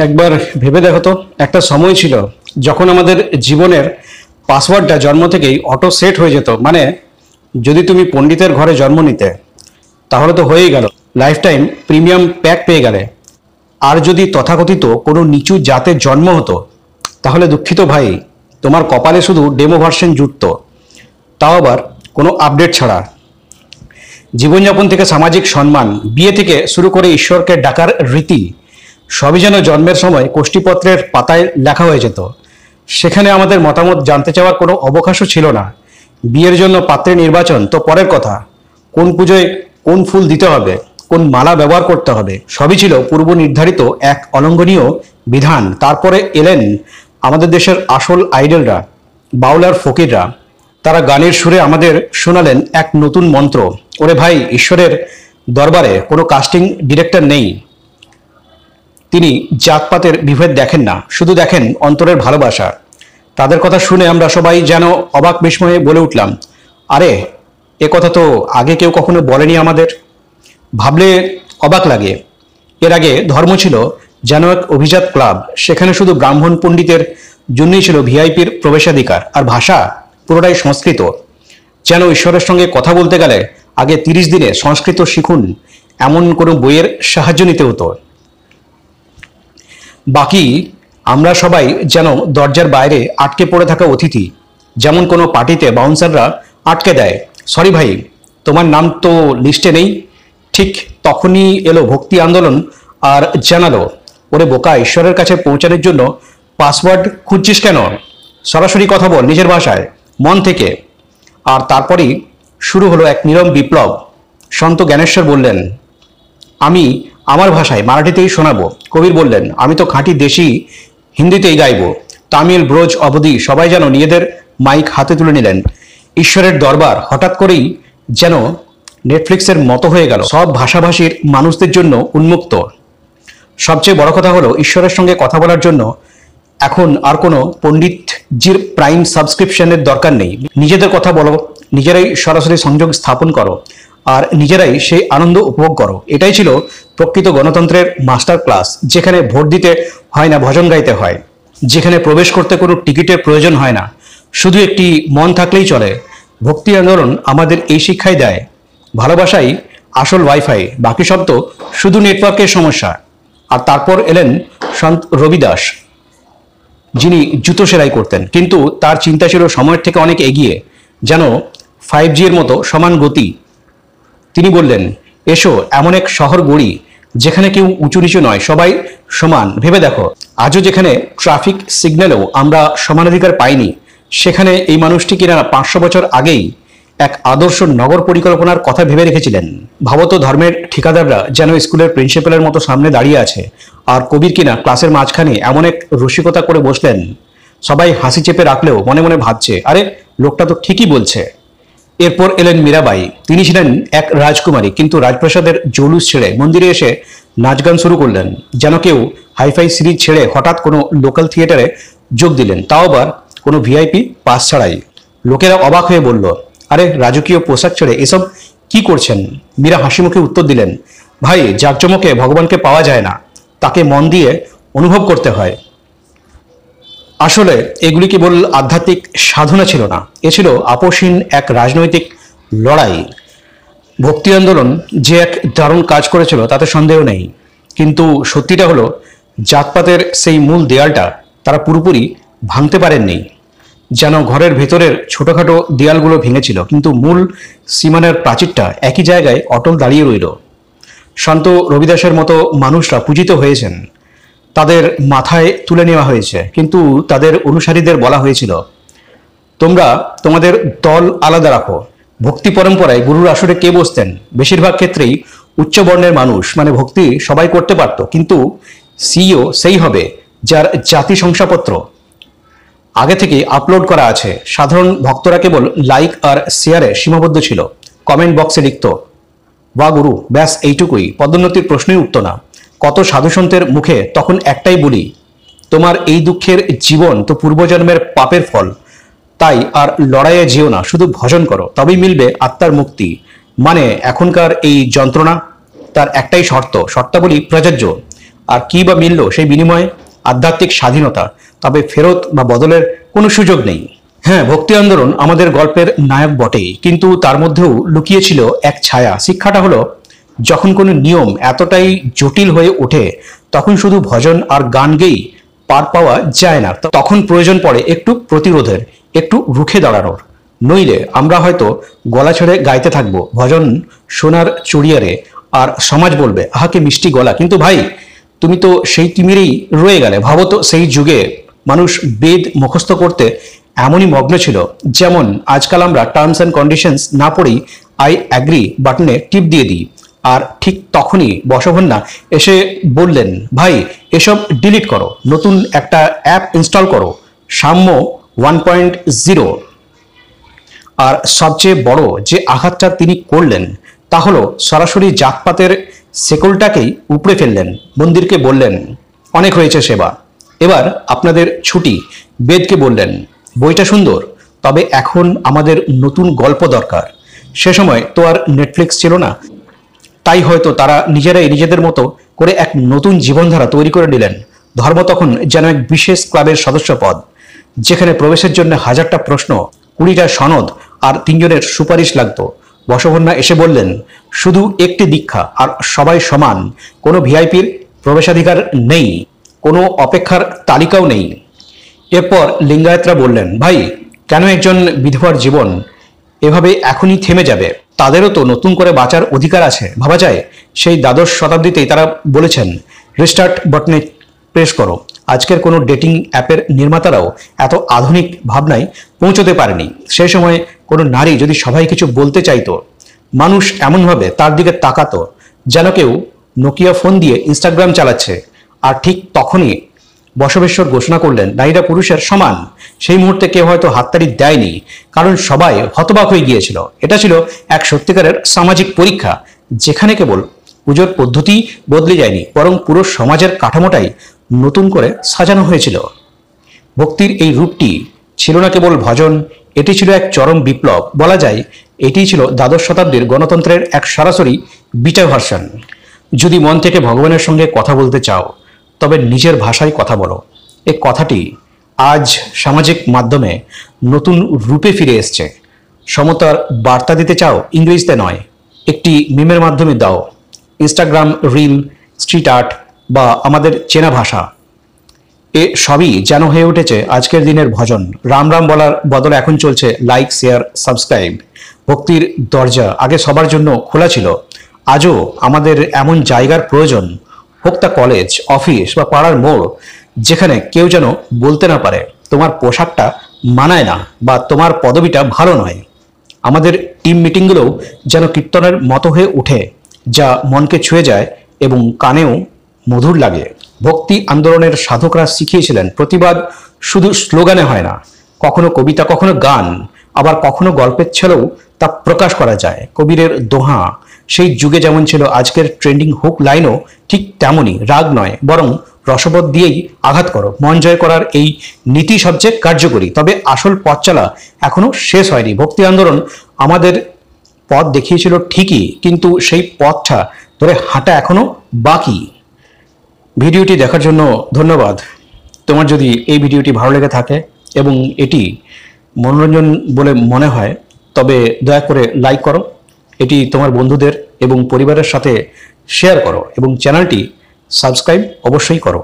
একবার ভেবে দেখো তো, একটা সময় ছিল যখন আমাদের জীবনের পাসওয়ার্ডটা জন্ম থেকেই অটো সেট হয়ে যেত। মানে যদি তুমি পণ্ডিতের ঘরে জন্ম নিতে তাহলে তো হয়েই গেল, লাইফ টাইম প্রিমিয়াম প্যাক পেয়ে গেলে। আর যদি তথাকথিত কোনো নিচু জাতের জন্ম হতো তাহলে দুঃখিত ভাই, তোমার কপালে শুধু ডেমো ভার্সন জুটতো, তাও আবার কোনো আপডেট ছাড়া। জীবনযাপন থেকে সামাজিক সম্মান, বিয়ে থেকে শুরু করে ঈশ্বরকে ডাকার রীতি, সবই যেন জন্মের সময় কোষ্ঠীপত্রের পাতায় লেখা হয়ে যেত। সেখানে আমাদের মতামত জানতে চাওয়ার কোনো অবকাশও ছিল না। বিয়ের জন্য পাত্রের নির্বাচন তো পরের কথা, কোন পুজোয় কোন ফুল দিতে হবে, কোন মালা ব্যবহার করতে হবে, সবই ছিল পূর্ব নির্ধারিত এক অলঙ্ঘনীয় বিধান। তারপরে এলেন আমাদের দেশের আসল আইডলরা, বাউলার ফকিররা। তারা গানের সুরে আমাদের শোনালেন এক নতুন মন্ত্র। ওরে ভাই, ঈশ্বরের দরবারে কোনো কাস্টিং ডিরেক্টর নেই, তিনি জাতপাতের বিভেদ দেখেন না, শুধু দেখেন অন্তরের ভালোবাসা। তাদের কথা শুনে আমরা সবাই যেন অবাক বিস্ময়ে বলে উঠলাম, আরে এ কথা তো আগে কেউ কখনো বলেনি আমাদের। ভাবলে অবাক লাগে। এর আগে ধর্ম ছিল যেন এক অভিজাত ক্লাব, সেখানে শুধু ব্রাহ্মণ পণ্ডিতের জন্যই ছিল ভিআইপির প্রবেশাধিকার। আর ভাষা পুরোটাই সংস্কৃত, যেন ঈশ্বরের সঙ্গে কথা বলতে গেলে আগে 30 দিনে সংস্কৃত শিখুন এমন কোনো বইয়ের সাহায্য নিতে হতো। বাকি আমরা সবাই যেন দরজার বাইরে আটকে পড়ে থাকা অতিথি, যেমন কোনো পার্টিতে বাউন্সাররা আটকে দেয়, সরি ভাই তোমার নাম তো লিস্টে নেই। ঠিক তখনই এলো ভক্তি আন্দোলন আর জানালো, ওরে বোকা, ঈশ্বরের কাছে পৌঁছানোর জন্য পাসওয়ার্ড খুঁজছিস কেন? সরাসরি কথা বল নিজের ভাষায়, মন থেকে। আর তারপরই শুরু হলো এক নীরব বিপ্লব। সন্ত জ্ঞানেশ্বর বললেন, আমি আমার ভাষায় মারাঠিতেই শোনাবো। কবির বললেন, আমি তো খাঁটি দেশি হিন্দিতেই গাইবো। তামিল, ব্রজ, অবধি সবাই যেন নিজেদের মাইক হাতে তুলে নিলেন। ঈশ্বরের দরবার হঠাৎ করেই যেন নেটফ্লিক্সের মতো হয়ে গেল, সব ভাষাভাষীর মানুষদের জন্য উন্মুক্ত। সবচেয়ে বড় কথা হলো, ঈশ্বরের সঙ্গে কথা বলার জন্য এখন আর কোনো পণ্ডিতজির প্রাইম সাবস্ক্রিপশনের দরকার নেই। নিজেদের কথা বলো, নিজেরাই সরাসরি সংযোগ স্থাপন করো, আর নিজেরাই সেই আনন্দ উপভোগ করো। এটাই ছিল প্রকৃত গণতন্ত্রের মাস্টার ক্লাস, যেখানে ভোট দিতে হয় না, ভজন গাইতে হয়, যেখানে প্রবেশ করতে কোনো টিকিটের প্রয়োজন হয় না, শুধু একটি মন থাকলেই চলে। ভক্তি আন্দোলন আমাদের এই শিক্ষাই দেয়, ভালোবাসাই আসল ওয়াইফাই, বাকি সব তো শুধু নেটওয়ার্কের সমস্যা। আর তারপর এলেন সন্ত রবিদাস, যিনি জুতো সেলাই করতেন, কিন্তু তার চিন্তা ছিল সময়ের থেকে অনেক এগিয়ে, যেন 5G এর মতো সমান গতি। তিনি বললেন, এসো এমন এক শহর গড়ি যেখানে কেউ উঁচু নিচু নয়, সবাই সমান। ভেবে দেখো, আজও যেখানে ট্রাফিক সিগন্যালেও আমরা সমানাধিকার পাইনি, সেখানে এই মানুষটি কিনা 500 বছর আগেই এক আদর্শ নগর পরিকল্পনার কথা ভেবে রেখেছিলেন। ভাবত, ধর্মের ঠিকাদাররা যেন স্কুলের প্রিন্সিপালের মতো সামনে দাঁড়িয়ে আছে, আর কবির কিনা ক্লাসের মাঝখানে এমন এক রসিকতা করে বসলেন, সবাই হাসি চেপে রাখলেও মনে মনে ভাবছে, আরে লোকটা তো ঠিকই বলছে। এরপর এলেন মীরাবাই। তিনি ছিলেন এক রাজকুমারী, কিন্তু রাজপ্রাসাদের জৌলুস ছেড়ে মন্দিরে এসে নাচ গান শুরু করলেন, যেন কেউ হাইফাই সিরিজ ছেড়ে হঠাৎ কোনো লোকাল থিয়েটারে যোগ দিলেন, তাও আবার কোনো ভিআইপি পাস ছাড়াই। লোকেরা অবাক হয়ে বলল, আরে রাজকীয় পোশাক ছেড়ে এসব কি করছেন? মীরা হাসি মুখে উত্তর দিলেন, ভাই, জাঁকজমকে ভগবানকে পাওয়া যায় না, তাকে মন দিয়ে অনুভব করতে হয়। আসলে এগুলি কেবল আধ্যাত্মিক সাধনা ছিল না, এ ছিল আপোষহীন এক রাজনৈতিক লড়াই। ভক্তি আন্দোলন যে এক দারুণ কাজ করেছিল তাতে সন্দেহ নেই, কিন্তু সত্যিটা হলো, জাতপাতের সেই মূল দেয়ালটা তারা পুরোপুরি ভাঙতে পারেননি। যেন ঘরের ভেতরের ছোটখাটো দেয়ালগুলো ভেঙেছিল, কিন্তু মূল সীমানার প্রাচীরটা একই জায়গায় অটল দাঁড়িয়ে রইল। সন্ত রবিদাসের মতো মানুষরা পূজিত হয়েছেন, তাদের মাথায় তুলে নেওয়া হয়েছে, কিন্তু তাদের অনুসারীদের বলা হয়েছিল, তোমরা তোমাদের দল আলাদা রাখো। ভক্তি পরম্পরায় গুরুর আসরে কে বসতেন? বেশিরভাগ ক্ষেত্রেই উচ্চ বর্ণের মানুষ। মানে ভক্তি সবাই করতে পারত, কিন্তু সিইও সেই হবে যার জাতি শংসাপত্র আগে থেকে আপলোড করা আছে। সাধারণ ভক্তরা কেবল লাইক আর শেয়ারে সীমাবদ্ধ ছিল, কমেন্ট বক্সে লিখত, বা গুরু, ব্যাস এইটুকুই, পদোন্নতির প্রশ্নই উঠত না। কত সাধুসন্তের মুখে তখন একটাই বলি, তোমার এই দুঃখের জীবন তো পূর্বজন্মের পাপের ফল, তাই আর লড়াইয়ে যেও না, শুধু ভজন করো, তবেই মিলবে আত্মার মুক্তি। মানে এখনকার এই যন্ত্রণা, তার একটাই শর্তাবলী প্রযোজ্য, আর কি বা মিলল সেই বিনিময়ে? আধ্যাত্মিক স্বাধীনতা, তবে ফেরত বা বদলের কোনো সুযোগ নেই। হ্যাঁ, ভক্তি আন্দোলন আমাদের গল্পের নায়ক বটেই, কিন্তু তার মধ্যেও লুকিয়ে ছিল এক ছায়া। শিক্ষাটা হলো, যখন কোনো নিয়ম এতটাই জটিল হয়ে ওঠে তখন শুধু ভজন আর গান গেয়েই পার পাওয়া যায় না, তখন প্রয়োজন পড়ে একটু প্রতিরোধের, একটু রুখে দাঁড়ানোর। নইলে আমরা হয়তো গলা ছেড়ে গাইতে থাকবো ভজন সোনার চুড়িয়ারে, আর সমাজ বলবে আহাকে মিষ্টি গলা, কিন্তু ভাই তুমি তো সেই তিমিরেই রয়ে গেলে। ভাবো তো, সেই যুগে মানুষ বেদ মুখস্থ করতে এমনই মগ্ন ছিল, যেমন আজকাল আমরা টার্মস অ্যান্ড কন্ডিশনস না পড়েই আই অ্যাগ্রি বাটনে টিপ দিয়ে দিই। আর ঠিক তখনই বসবন্যা এসে বললেন, ভাই এসব ডিলিট করো, নতুন একটা অ্যাপ ইনস্টল করো, সাম্য 1.0। আর সবচেয়ে বড় যে আঘাতটা তিনি করলেন তা হলো সরাসরি জাতপাতের শেকলটাকেই উপড়ে ফেললেন। মন্দিরকে বললেন, অনেক হয়েছে সেবা, এবার আপনাদের ছুটি। বেদকে বললেন, বইটা সুন্দর, তবে এখন আমাদের নতুন গল্প দরকার। সে সময় তো আর নেটফ্লিক্স ছিল না, তাই হয়তো তারা নিজেরাই নিজেদের মতো করে এক নতুন জীবনধারা তৈরি করে নিলেন। ধর্ম তখন যেন এক বিশেষ ক্লাবের সদস্য পদ, যেখানে প্রবেশের জন্য 1000টা প্রশ্ন, 20টা সনদ আর 3 জনের সুপারিশ লাগতো। বসবন্যা এসে বললেন, শুধু একটি দীক্ষা আর সবাই সমান, কোনো ভিআইপির প্রবেশাধিকার নেই, কোনো অপেক্ষার তালিকাও নেই। এরপর লিঙ্গায়েতরা বললেন, ভাই কেন একজন বিধবার জীবন এভাবে এখনই থেমে যাবে? তাদেরও তো নতুন করে বাঁচার অধিকার আছে, ভাবা যায়। সেই দ্বাদশ শতাব্দীতেই তারা বলেছেন, রিস্টার্ট বাটনে প্রেস করো। আজকের কোনো ডেটিং অ্যাপের নির্মাতারাও এত আধুনিক ভাবনায় পৌঁছতে পারেনি। সেই সময় কোনো নারী যদি সবাই কিছু বলতে চাইতো, মানুষ এমনভাবে তার দিকে তাকাতো যেন কেউ নোকিয়া ফোন দিয়ে ইনস্টাগ্রাম চালাচ্ছে। আর ঠিক তখনই বসবেশ্বর ঘোষণা করলেন, নারীরা পুরুষের সমান। সেই মুহূর্তে কেউ হয়তো হাততালি দেয়নি, কারণ সবাই হতবাক হয়ে গিয়েছিল। এটা ছিল এক সত্যিকারের সামাজিক পরীক্ষা, যেখানে কেবল পুজোর পদ্ধতি বদলে যায়নি, বরং পুরো সমাজের কাঠামোটাই নতুন করে সাজানো হয়েছিল। ভক্তির এই রূপটি ছিল না কেবল ভজন, এটি ছিল এক চরম বিপ্লব। বলা যায় এটিই ছিল দ্বাদশ শতাব্দীর গণতন্ত্রের এক সরাসরি বিটা ভার্সন। যদি মন থেকে ভগবানের সঙ্গে কথা বলতে চাও, তবে নিজের ভাষায় কথা বলো। এই কথাটি আজ সামাজিক মাধ্যমে নতুন রূপে ফিরে এসছে। সমতার বার্তা দিতে চাও, ইংরেজিতে নয়, একটি মিমের মাধ্যমে দাও। ইনস্টাগ্রাম রিল, স্ট্রিট আর্ট বা আমাদের চেনা ভাষা, এ সবই যেন হয়ে উঠেছে আজকের দিনের ভজন। রাম রাম বলার বদলে এখন চলছে লাইক, শেয়ার, সাবস্ক্রাইব। ভক্তির দরজা আগে সবার জন্য খোলা ছিল, আজও আমাদের এমন জায়গার প্রয়োজন, হোক তা কলেজ, অফিস বা পাড়ার মোড়, যেখানে কেউ যেন বলতে না পারে তোমার পোশাকটা মানায় না বা তোমার পদবিটা ভালো নয়। আমাদের টিম মিটিংগুলোও যেন কীর্তনের মতো হয়ে ওঠে, যা মনকে ছুঁয়ে যায় এবং কানেও মধুর লাগে। ভক্তি আন্দোলনের সাধকরা শিখিয়েছিলেন, প্রতিবাদ শুধু স্লোগানে হয় না, কখনো কবিতা, কখনো গান, আবার কখনো গল্পের ছলেও তা প্রকাশ করা যায়। কবিরের দোহা সেই যুগে যেমন ছিল, আজকের ট্রেন্ডিং হুক লাইনও ঠিক তেমনই। রাগ নয়, বরং রসবোধ দিয়েই আঘাত করো। মন জয় করার এই নীতি সবচেয়ে কার্যকরী, তবে আসল পথ চলা এখনো শেষ হয়নি। ভক্তি আন্দোলন আমাদের পথ দেখিয়েছিল ঠিকই, কিন্তু সেই পথটা ধরে হাঁটা এখনো বাকি। ভিডিওটি দেখার জন্য ধন্যবাদ। তোমার যদি এই ভিডিওটি ভালো লেগে থাকে এবং এটি মনোরঞ্জন বলে মনে হয়, তবে দয়া করে লাইক করো, এটি তোমার বন্ধুদের এবং পরিবারের সাথে শেয়ার করো এবং চ্যানেলটি সাবস্ক্রাইব অবশ্যই করো।